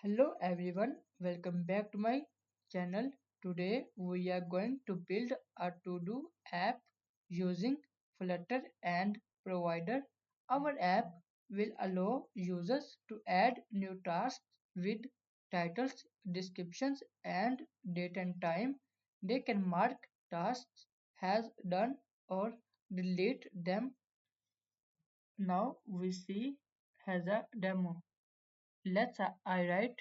Hello everyone, welcome back to my channel. Today we are going to build a to-do app using Flutter and Provider. Our app will allow users to add new tasks with titles, descriptions and date and time. They can mark tasks as done or delete them. Now we see as a demo. Let's I write.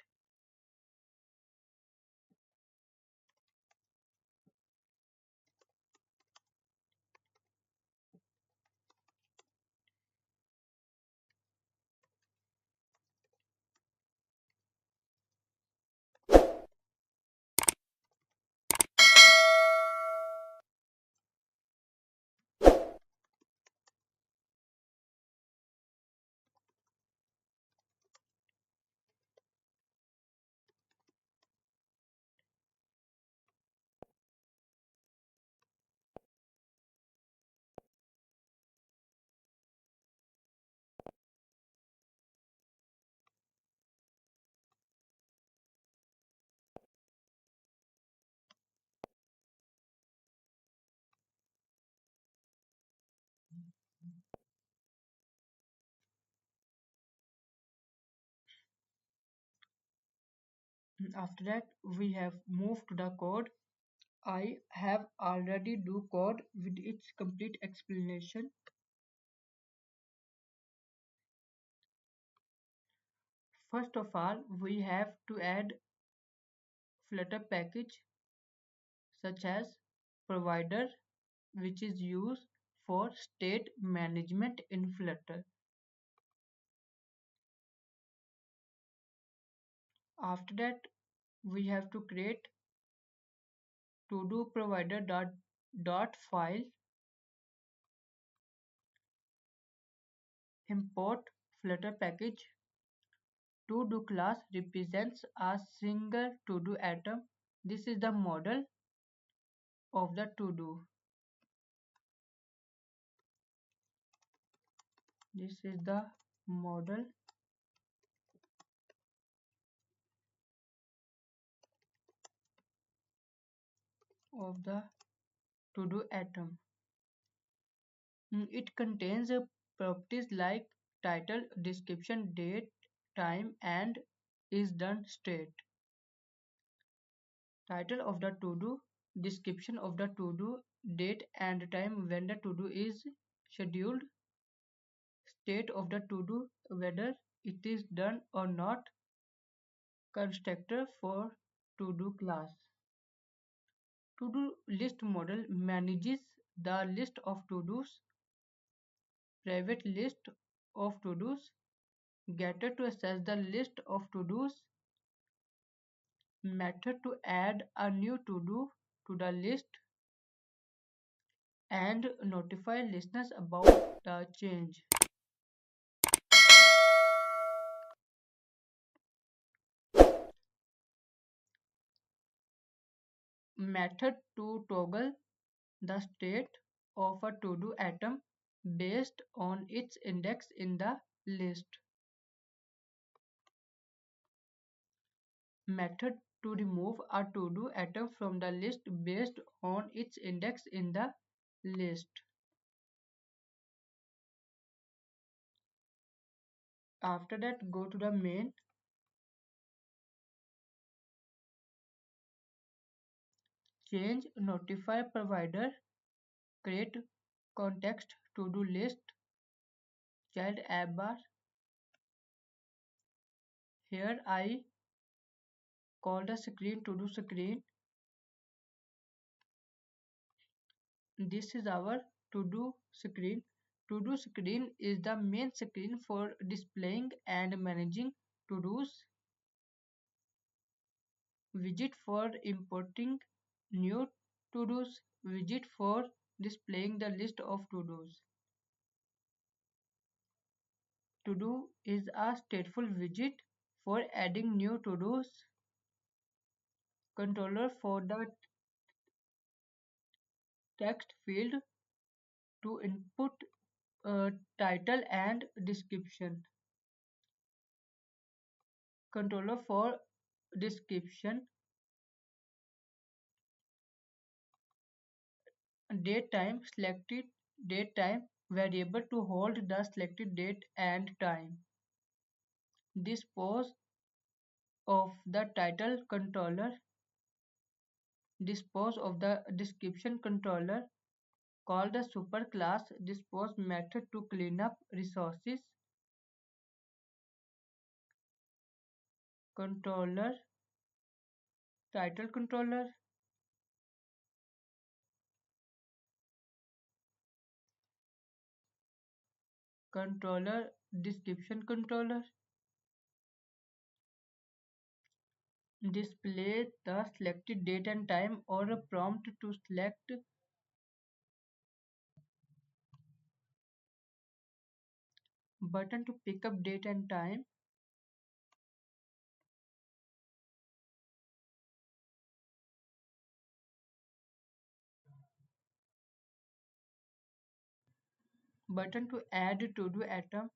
After that, we have moved to the code. I have already do code with its complete explanation. First of all, we have to add Flutter package such as provider, which is used for state management in Flutter. After that, we have to create todo provider dot file, import Flutter package. To-do class represents a single to-do item. This is the model of the to-do. This is the model of the to-do item. It contains properties like title, description, date, time, and is done state. Title of the to-do, description of the to-do, date and time when the to-do is scheduled, state of the to-do, whether it is done or not, constructor for to-do class. To-do list model manages the list of to-dos, private list of to-dos, getter to access the list of to-dos, method to add a new to-do to the list, and notify listeners about the change. Method to toggle the state of a to-do item based on its index in the list. Method to remove a to-do item from the list based on its index in the list. After that, go to the main. Change notify provider, create context to-do list, child app bar. Here I call the screen to-do screen. This is our to-do screen. To-do screen is the main screen for displaying and managing to-dos. Widget for importing new to-dos. Widget for displaying the list of to-dos. To-do is a stateful widget for adding new to-dos. Controller for the text field to input title and description. controller for description, DateTime selected DateTime variable to hold the selected date and time. Dispose of the title controller, dispose of the description controller, call the superclass dispose method to clean up resources, controller, title controller, controller, description controller, display the selected date and time or a prompt to select button to pick up date and time, button to add to-do item,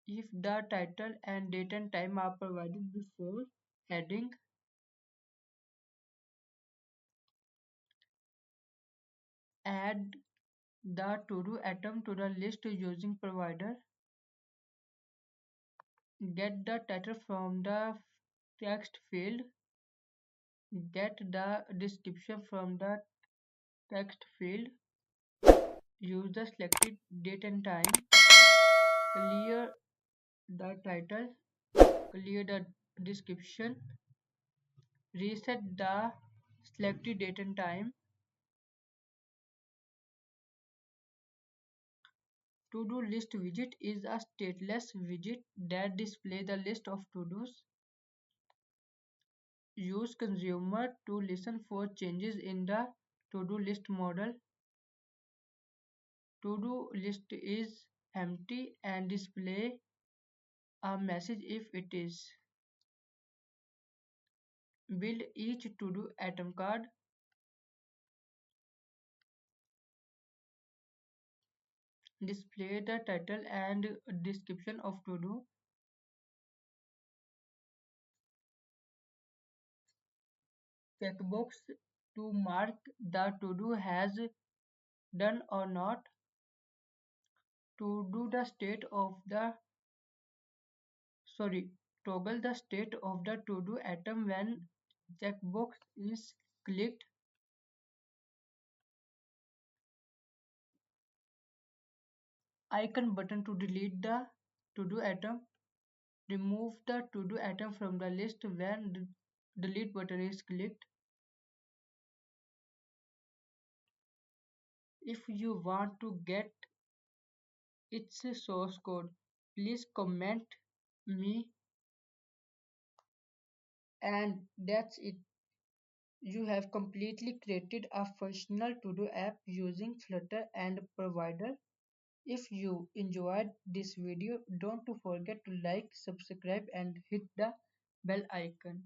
if the title and date and time are provided before heading, add the to-do item to the list using provider, get the title from the text field, get the description from the text field, use the selected date and time, clear the title, clear the description, reset the selected date and time. To-do list widget is a stateless widget that displays the list of to-dos. Use consumer to listen for changes in the to-do list model. To-do list is empty and display a message if it is. Build each to-do item card. Display the title and description of to-do. Checkbox to mark the to-do has done or not. To do the state of the sorry toggle the state of the to-do item when checkbox is clicked. Icon button to delete the to-do item. Remove the to-do item from the list when the delete button is clicked. If you want to get its source code, please comment me. And that's it. You have completely created a functional to-do app using Flutter and Provider. If you enjoyed this video, don't forget to like, subscribe and hit the bell icon.